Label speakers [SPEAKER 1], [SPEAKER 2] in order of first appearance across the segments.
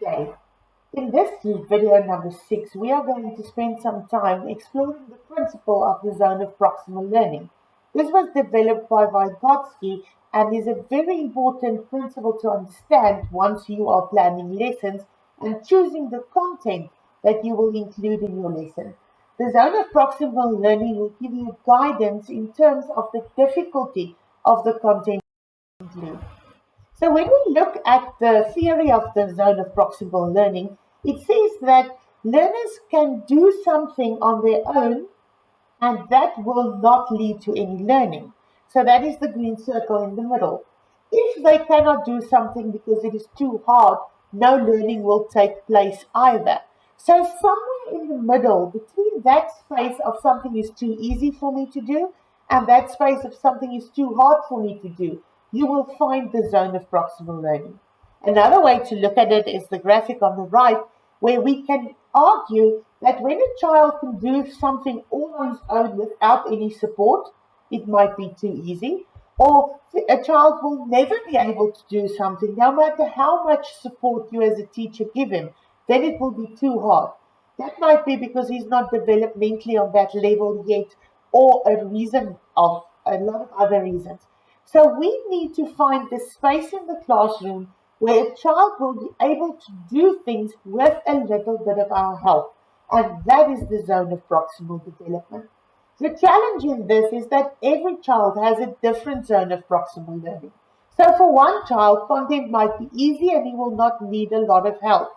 [SPEAKER 1] Okay, in this video number 6, we are going to spend some time exploring the principle of the zone of proximal learning. This was developed by Vygotsky and is a very important principle to understand once you are planning lessons and choosing the content that you will include in your lesson. The zone of proximal learning will give you guidance in terms of the difficulty of the content you include. So when we look at the theory of the zone of proximal learning, it says that learners can do something on their own and that will not lead to any learning. So that is the green circle in the middle. If they cannot do something because it is too hard, no learning will take place either. So somewhere in the middle, between that space of something is too easy for me to do and that space of something is too hard for me to do, you will find the zone of proximal learning. Another way to look at it is the graphic on the right, where we can argue that when a child can do something all on his own without any support, it might be too easy, or a child will never be able to do something, no matter how much support you as a teacher give him, then it will be too hard. That might be because he's not developmentally on that level yet, or a reason of a lot of other reasons. So we need to find the space in the classroom where a child will be able to do things with a little bit of our help. And that is the zone of proximal development. The challenge in this is that every child has a different zone of proximal learning. So for one child, content might be easy and he will not need a lot of help.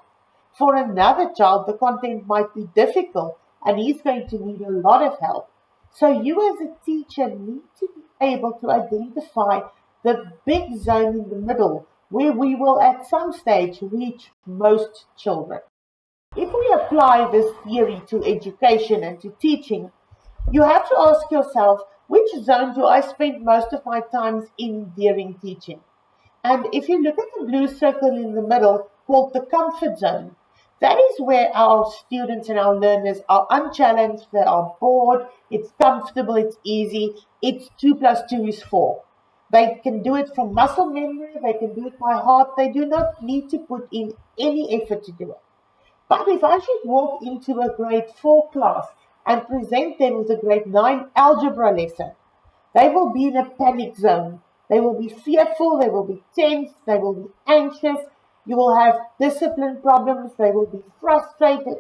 [SPEAKER 1] For another child, the content might be difficult and he's going to need a lot of help. So you as a teacher need to be able to identify the big zone in the middle where we will at some stage reach most children. If we apply this theory to education and to teaching, you have to ask yourself, which zone do I spend most of my time in during teaching? And if you look at the blue circle in the middle called the comfort zone, that is where our students and our learners are unchallenged, they are bored, it's comfortable, it's easy, it's 2 plus 2 is 4. They can do it from muscle memory, they can do it by heart, they do not need to put in any effort to do it. But if I should walk into a grade 4 class and present them with a grade 9 algebra lesson, they will be in a panic zone. They will be fearful, they will be tense, they will be anxious, you will have discipline problems, they will be frustrated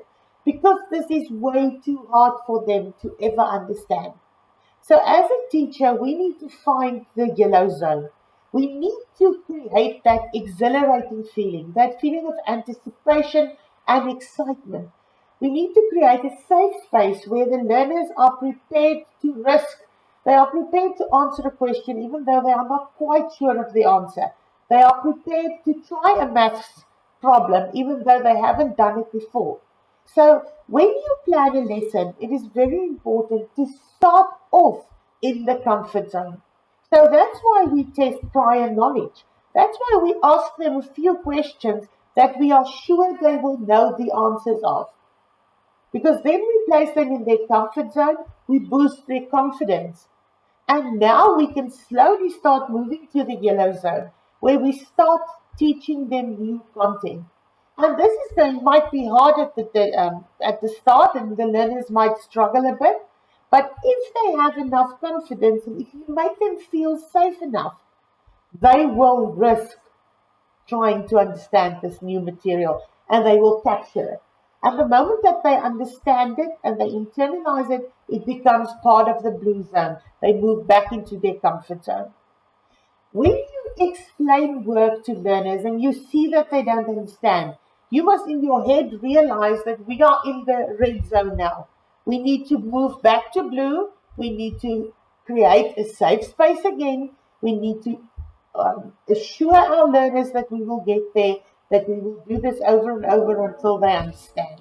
[SPEAKER 1] because this is way too hard for them to ever understand. So as a teacher, we need to find the yellow zone. We need to create that exhilarating feeling, that feeling of anticipation and excitement. We need to create a safe space where the learners are prepared to risk. They are prepared to answer a question even though they are not quite sure of the answer. They are prepared to try a maths problem even though they haven't done it before. So when you plan a lesson, it is very important to start off in the comfort zone. So that's why we test prior knowledge. That's why we ask them a few questions that we are sure they will know the answers of. Because then we place them in their comfort zone, we boost their confidence. And now we can slowly start moving to the yellow zone, where we start teaching them new content. And this might be hard at the start, and the learners might struggle a bit. But if they have enough confidence, and if you make them feel safe enough, they will risk trying to understand this new material, and they will capture it. And the moment that they understand it and they internalize it, it becomes part of the blue zone. They move back into their comfort zone. When you explain work to learners and you see that they don't understand, you must in your head realize that we are in the red zone now. We need to move back to blue. We need to create a safe space again. We need to assure our learners that we will get there, that we will do this over and over until they understand.